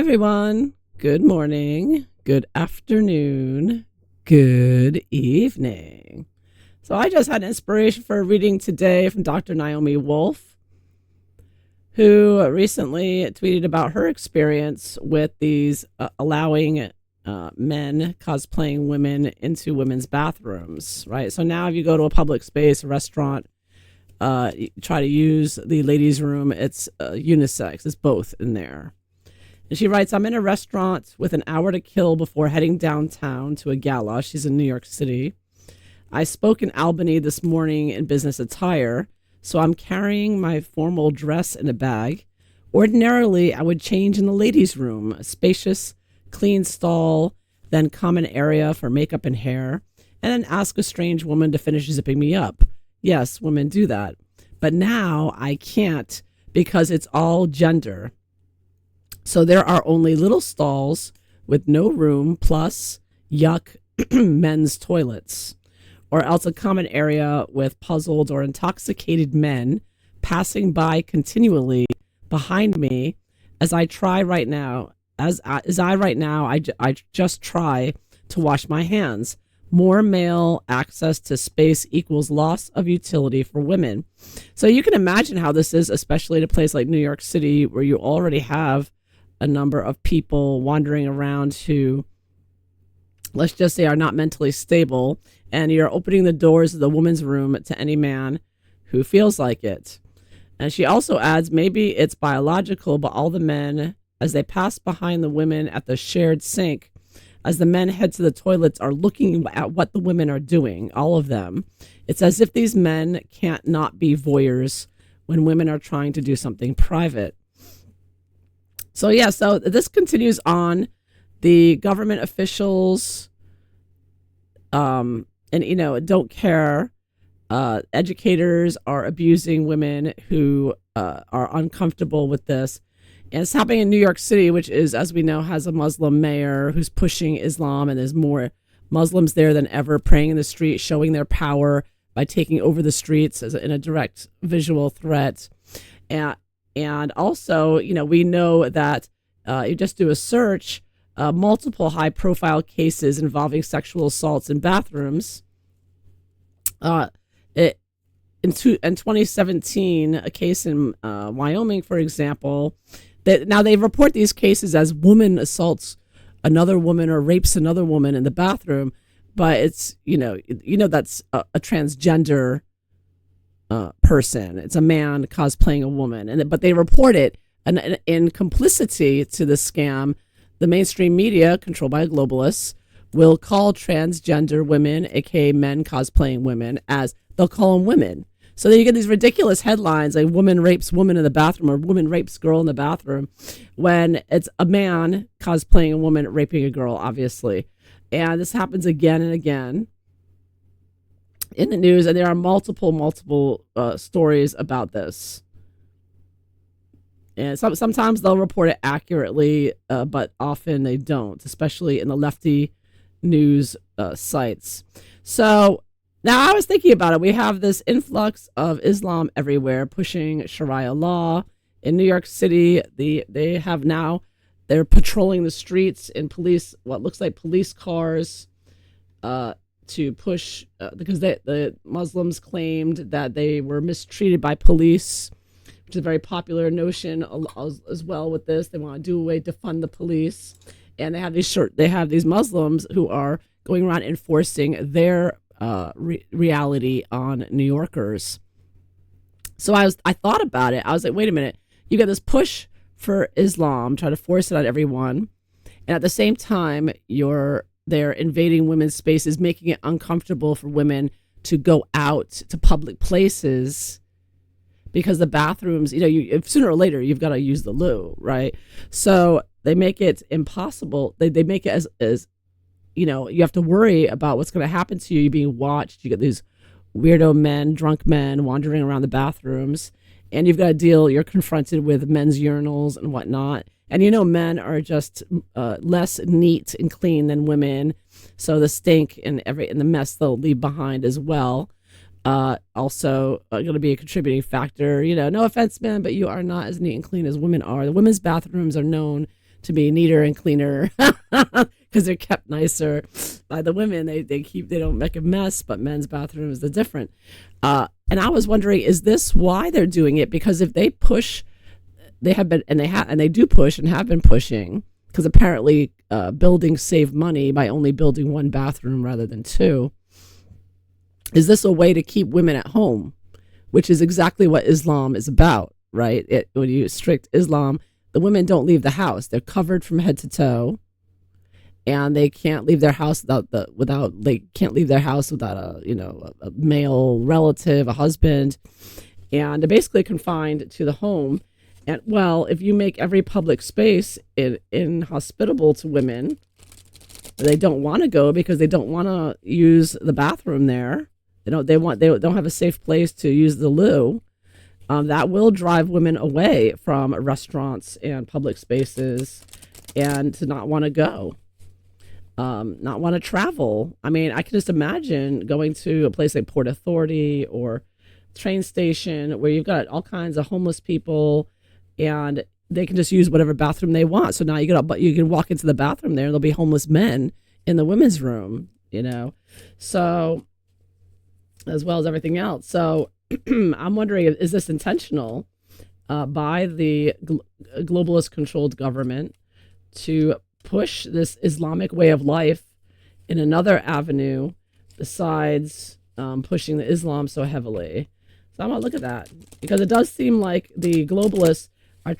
everyone. Good morning, good afternoon, good evening. So I just had inspiration for a reading today from Dr. Naomi Wolf, who recently tweeted about her experience with these allowing men cosplaying women into women's bathrooms, right? So now if you go to a public space, a restaurant, you try to use the ladies' room, it's unisex, it's both in there. And she writes, I'm in a restaurant with an hour to kill before heading downtown to a gala. She's in New York City. I spoke in Albany this morning in business attire, so I'm carrying my formal dress in a bag. Ordinarily, I would change in the ladies' room, a spacious, clean stall, then common area for makeup and hair, and then ask a strange woman to finish zipping me up. Yes, women do that. But now I can't because it's all gender. So there are only little stalls with no room, plus yuck men's toilets, or else a common area with puzzled or intoxicated men passing by continually behind me as I try right now. I just try to wash my hands. More male access to space equals loss of utility for women. So you can imagine how this is, especially in a place like New York City, where you already have a number of people wandering around who, let's just say, are not mentally stable, and you're opening the doors of the woman's room to any man who feels like it. And she also adds, maybe it's biological, but all the men, as they pass behind the women at the shared sink, as the men head to the toilets, are looking at what the women are doing, all of them. It's as if these men can't not be voyeurs when women are trying to do something private. So this continues on. The government officials, don't care. Educators are abusing women who are uncomfortable with this. And it's happening in New York City, which is, as we know, has a Muslim mayor who's pushing Islam, and there's more Muslims there than ever, praying in the street, showing their power by taking over the streets in a direct visual threat. And also, we know that you just do a search, multiple high-profile cases involving sexual assaults in bathrooms. In 2017, a case in Wyoming, for example, now they report these cases as woman assaults another woman or rapes another woman in the bathroom, but it's that's a transgender person. It's a man cosplaying a woman, but they report it, and in complicity to the scam, the mainstream media, controlled by globalists, will call transgender women, aka men cosplaying women, as they'll call them women. So then you get these ridiculous headlines like woman rapes woman in the bathroom or woman rapes girl in the bathroom, when it's a man cosplaying a woman raping a girl, obviously. And this happens again and again in the news, and there are multiple stories about this. And sometimes they'll report it accurately, but often they don't, especially in the lefty news sites. So now I was thinking about it. We have this influx of Islam everywhere, pushing Sharia law. In New York City, they're patrolling the streets in what looks like police cars, to push, because the Muslims claimed that they were mistreated by police, which is a very popular notion as well with this. They want to do away, defund the police. And they have these Muslims who are going around enforcing their reality on New Yorkers. So I thought about it. I was like, wait a minute. You got this push for Islam, try to force it on everyone, and at the same time, they're invading women's spaces, making it uncomfortable for women to go out to public places because the bathrooms, sooner or later you've got to use the loo, right? So they make it impossible. They make it as you have to worry about what's going to happen to you. You're being watched. You get these weirdo men, drunk men wandering around the bathrooms, and you're confronted with men's urinals and whatnot. And men are just less neat and clean than women, so the stink and the mess they'll leave behind as well. Also going to be a contributing factor. No offense, men, but you are not as neat and clean as women are. The women's bathrooms are known to be neater and cleaner because they're kept nicer by the women. They don't make a mess, but men's bathrooms are different. And I was wondering, is this why they're doing it? Because if they push, they have been, and they do push and have been pushing, because apparently buildings save money by only building one bathroom rather than two. Is this a way to keep women at home, which is exactly what Islam is about, right? When you strict Islam, the women don't leave the house. They're covered from head to toe, and they can't leave their house they can't leave their house without a male relative, a husband, and they're basically confined to the home. And well, if you make every public space inhospitable to women, they don't want to go because they don't want to use the bathroom there. They don't have a safe place to use the loo. That will drive women away from restaurants and public spaces, and to not want to go, not want to travel. I mean, I can just imagine going to a place like Port Authority or train station where you've got all kinds of homeless people, and they can just use whatever bathroom they want. So now you can walk into the bathroom there, and there'll be homeless men in the women's room, so as well as everything else. So I'm wondering, is this intentional by the globalist controlled government to push this Islamic way of life in another avenue besides pushing the Islam so heavily? So I'm going to look at that, because it does seem like the globalists are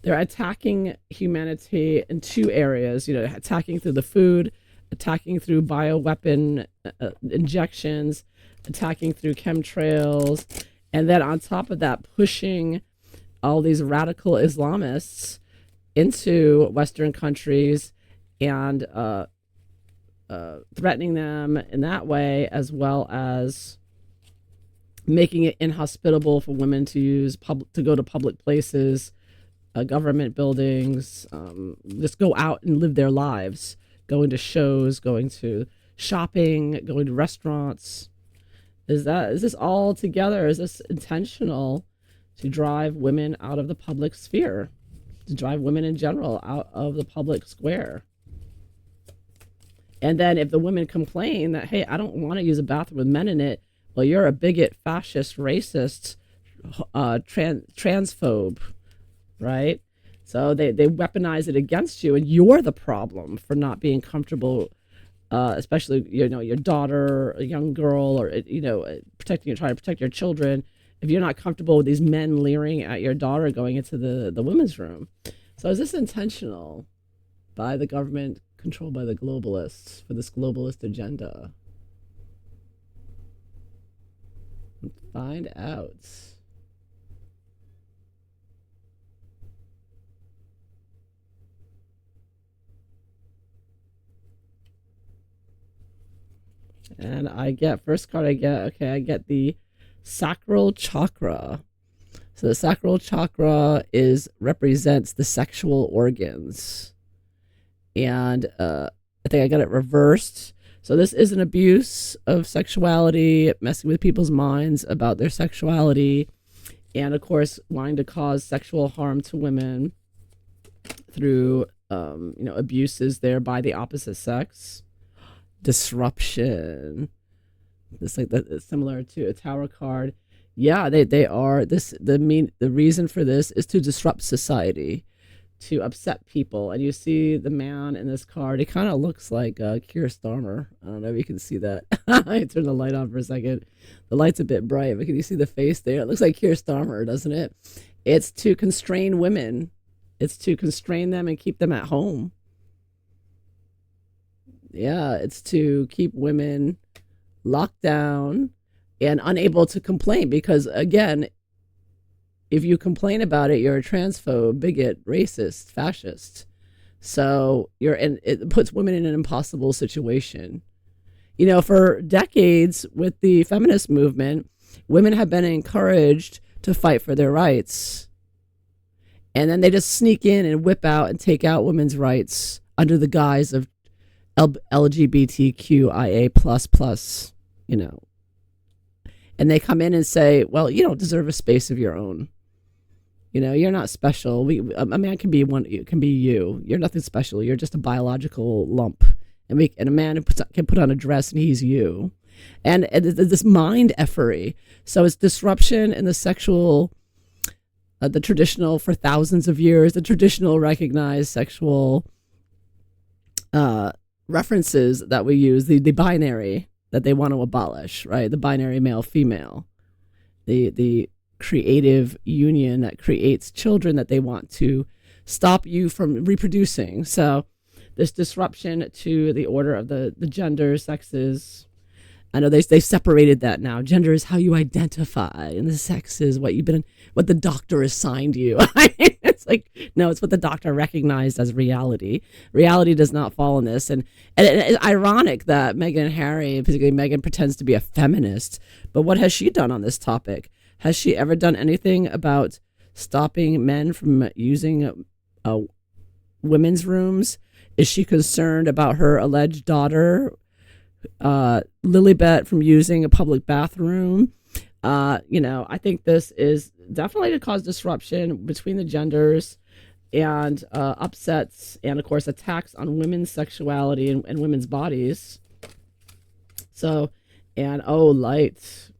they're attacking humanity in two areas, attacking through the food, attacking through bioweapon injections, attacking through chemtrails, and then on top of that, pushing all these radical Islamists into Western countries and threatening them in that way, as well as making it inhospitable for women to go to public places, government buildings, just go out and live their lives, going to shows, going to shopping, going to restaurants. Is this all together? Is this intentional to drive women out of the public sphere, to drive women in general out of the public square? And then if the women complain that, hey, I don't want to use a bathroom with men in it, well, you're a bigot, fascist, racist, transphobe, right? So they weaponize it against you, and you're the problem for not being comfortable, especially your daughter, a young girl, or trying to protect your children. If you're not comfortable with these men leering at your daughter going into the women's room. So is this intentional by the government controlled by the globalists for this globalist agenda? Find out. And I get the sacral chakra. So the sacral chakra represents the sexual organs. And I think I got it reversed. So this is an abuse of sexuality, messing with people's minds about their sexuality, and of course wanting to cause sexual harm to women through abuses there by the opposite sex. Disruption. This similar to a tower card. Yeah, they are the reason for this is to disrupt society, to upset people. And you see the man in this card, he kind of looks like Keir Starmer. I don't know if you can see that. I turn the light on for a second. The light's a bit bright, but can you see the face there? It looks like Keir Starmer, doesn't it? It's to constrain women. It's to constrain them and keep them at home. Yeah, it's to keep women locked down and unable to complain, because again, if you complain about it, you're a transphobe, bigot, racist, fascist. So it puts women in an impossible situation. For decades with the feminist movement, women have been encouraged to fight for their rights. And then they just sneak in and whip out and take out women's rights under the guise of LGBTQIA++, and they come in and say, well, you don't deserve a space of your own. You're not special. A man can be one. It can be you. You're nothing special. You're just a biological lump. And a man can put on a dress and he's you. And this mind effery. So it's disruption in the sexual, the traditional for thousands of years, the traditional recognized sexual references that we use, the binary that they want to abolish, right? The binary male female, the creative union that creates children that they want to stop you from reproducing. So this disruption to the order of the genders, sexes. I know they separated that now. Gender is how you identify, and the sex is what the doctor assigned you. It's like, no, it's what the doctor recognized as reality. Reality does not fall in this, and it's ironic that Meghan and Harry, particularly Meghan, pretends to be a feminist. But what has she done on this topic? Has she ever done anything about stopping men from using women's rooms? Is she concerned about her alleged daughter, Lilibet, from using a public bathroom? I think this is definitely to cause disruption between the genders and upsets and, of course, attacks on women's sexuality and women's bodies. So, and light.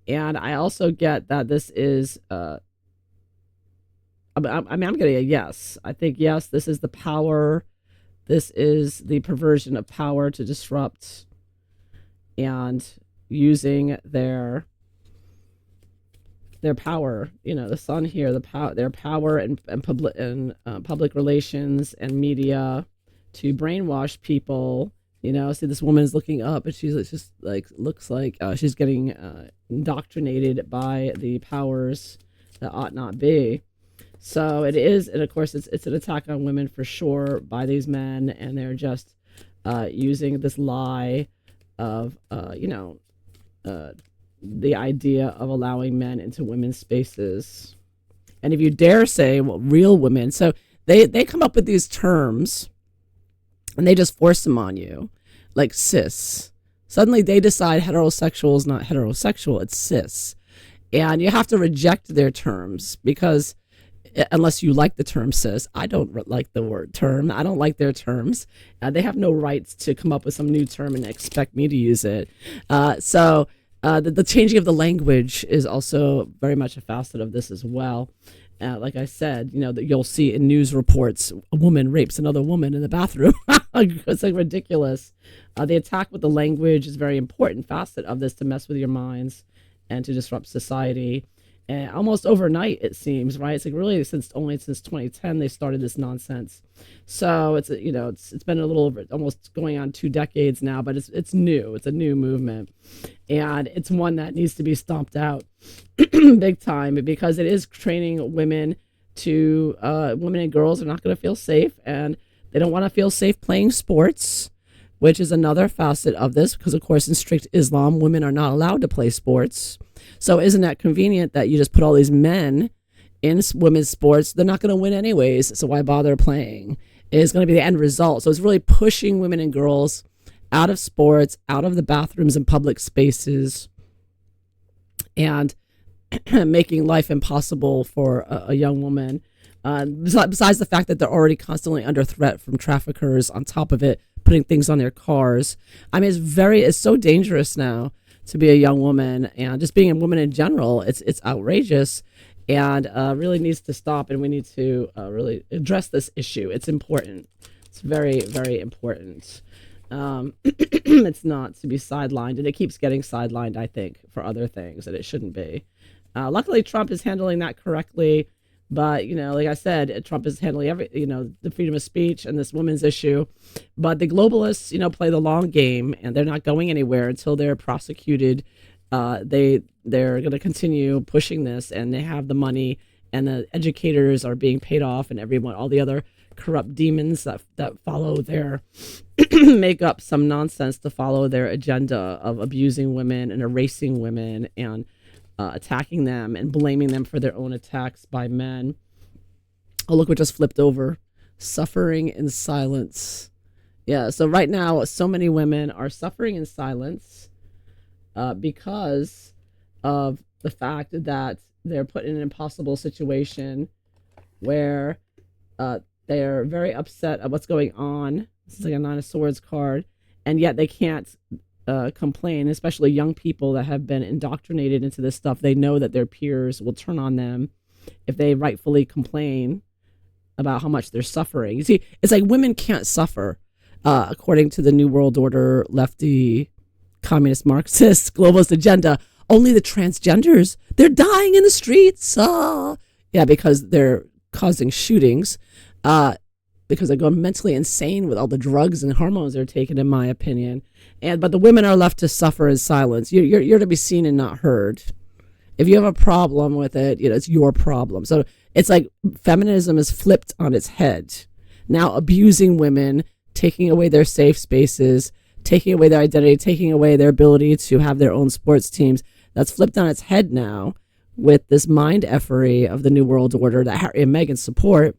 And I also get that this is, I'm getting a yes. I think, yes, this is the power. This is the perversion of power to disrupt and using their power, the sun here, their power and public relations and media to brainwash people. See, this woman is looking up and she's just looks like she's getting indoctrinated by the powers that ought not be. So it is, and of course it's an attack on women for sure by these men, and they're just using this lie of the idea of allowing men into women's spaces. And if you dare say, well, real women, so they come up with these terms and they just force them on you, like cis. Suddenly they decide heterosexual is not heterosexual, it's cis. And you have to reject their terms because unless you like the term cis, I don't like the word term. I don't like their terms. They have no rights to come up with some new term and expect me to use it. So the changing of the language is also very much a facet of this as well. Like I said, that you'll see in news reports, a woman rapes another woman in the bathroom. It's like ridiculous. The attack with the language is a very important facet of this to mess with your minds and to disrupt society. And almost overnight, it seems, right? It's like really since 2010 they started this nonsense. So it's been a little over almost going on 2 decades now, but it's new. It's a new movement, and it's one that needs to be stomped out big time because it is training women to women and girls are not going to feel safe, and they don't want to feel safe playing sports, which is another facet of this because, of course, in strict Islam, women are not allowed to play sports. So isn't that convenient that you just put all these men in women's sports? They're not going to win anyways, so why bother playing? It's going to be the end result. So it's really pushing women and girls out of sports, out of the bathrooms and public spaces, and making life impossible for a young woman. Besides the fact that they're already constantly under threat from traffickers, on top of it, putting things on their cars. I mean, it's so dangerous now to be a young woman, and just being a woman in general, it's outrageous, and really needs to stop. And we need to really address this issue. It's important. It's very, very important. It's not to be sidelined, and it keeps getting sidelined, I think, for other things that it shouldn't be. Luckily, Trump is handling that correctly. But, like I said, Trump is handling the freedom of speech and this women's issue. But the globalists, play the long game, and they're not going anywhere until they're prosecuted. They're going to continue pushing this, and they have the money, and the educators are being paid off, and all the other corrupt demons that follow their make up some nonsense to follow their agenda of abusing women and erasing women and attacking them and blaming them for their own attacks by men. Oh, look what just flipped over. Suffering in silence. Yeah, so right now, so many women are suffering in silence because of the fact that they're put in an impossible situation where they're very upset at what's going on. This is like a Nine of Swords card, and yet they can't complain, especially young people that have been indoctrinated into this stuff. They know that their peers will turn on them if they rightfully complain about how much they're suffering. You see, it's like women can't suffer, according to the New World Order, lefty, communist, Marxist, globalist agenda. Only the transgenders, they're dying in the streets. Yeah, because they're causing shootings, because they're going mentally insane with all the drugs and hormones they're taking, in my opinion. But the women are left to suffer in silence. You're to be seen and not heard. If you have a problem with it, it's your problem. So it's like feminism is flipped on its head. Now abusing women, taking away their safe spaces, taking away their identity, taking away their ability to have their own sports teams. That's flipped on its head now with this mind effery of the New World Order that Harry and Meghan support.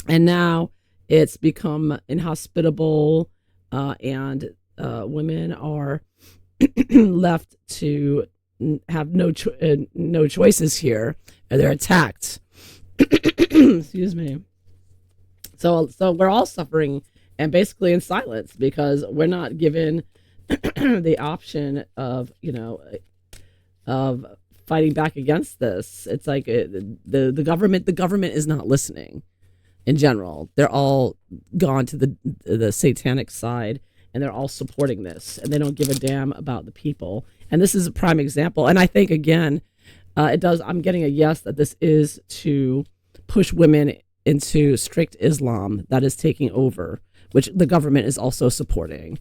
And now it's become inhospitable, and women are left to have no choices here. They're attacked. Excuse me. So we're all suffering, and basically in silence, because we're not given the option of of fighting back against this. It's like the government is not listening. In general, they're all gone to the satanic side, and they're all supporting this, and they don't give a damn about the people. And this is a prime example. And I think, again, I'm getting a yes that this is to push women into strict Islam that is taking over, which the government is also supporting,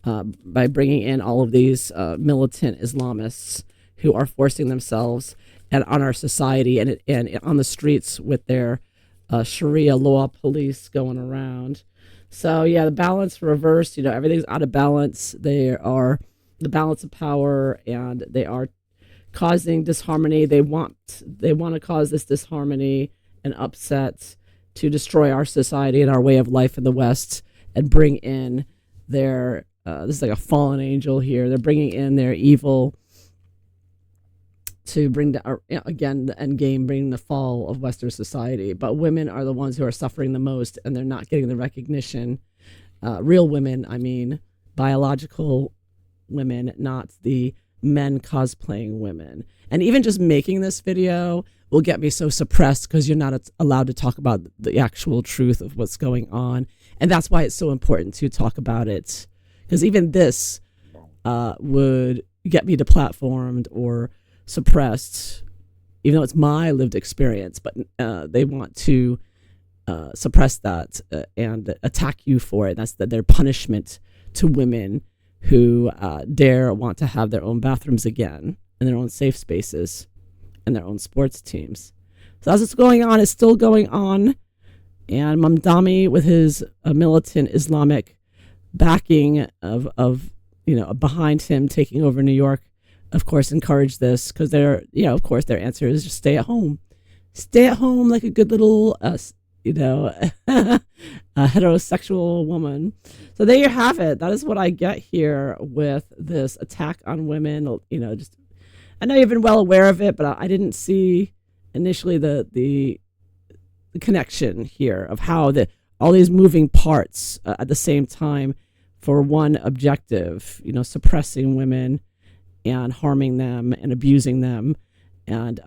by bringing in all of these militant Islamists who are forcing themselves and on our society and on the streets with their Sharia law police going around. So yeah, the balance reversed. Everything's out of balance. They are the balance of power, and they are causing disharmony. They want to cause this disharmony and upset to destroy our society and our way of life in the West, and bring in their this is like a fallen angel here. They're bringing in their evil to bring again the end game, bring the fall of Western society. But women are the ones who are suffering the most, and they're not getting the recognition. Real women, I mean, biological women, not the men cosplaying women. And even just making this video will get me so suppressed, because you're not allowed to talk about the actual truth of what's going on. And that's why it's so important to talk about it, because even this would get me deplatformed or suppressed, even though it's my lived experience. But they want to suppress that and attack you for it. That's their punishment to women who dare want to have their own bathrooms again, and their own safe spaces, and their own sports teams. So as it's going on, it's still going on. And Mamdani, with his militant Islamic backing of behind him, taking over New York, of course, encourage this, because of course, their answer is just stay at home like a good little, a heterosexual woman. So there you have it. That is what I get here with this attack on women. Just, I know you've been well aware of it, but I didn't see initially the connection here of how all these moving parts at the same time for one objective, suppressing women and harming them and abusing them and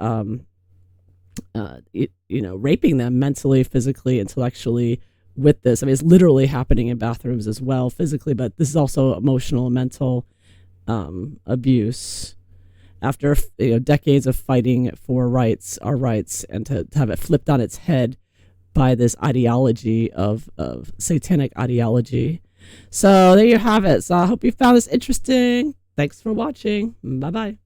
raping them mentally, physically, intellectually with this. I mean, it's literally happening in bathrooms as well, physically, but this is also emotional and mental abuse after decades of fighting for our rights, and to have it flipped on its head by this ideology of satanic ideology. So there you have it. So I hope you found this interesting. Thanks for watching. Bye-bye.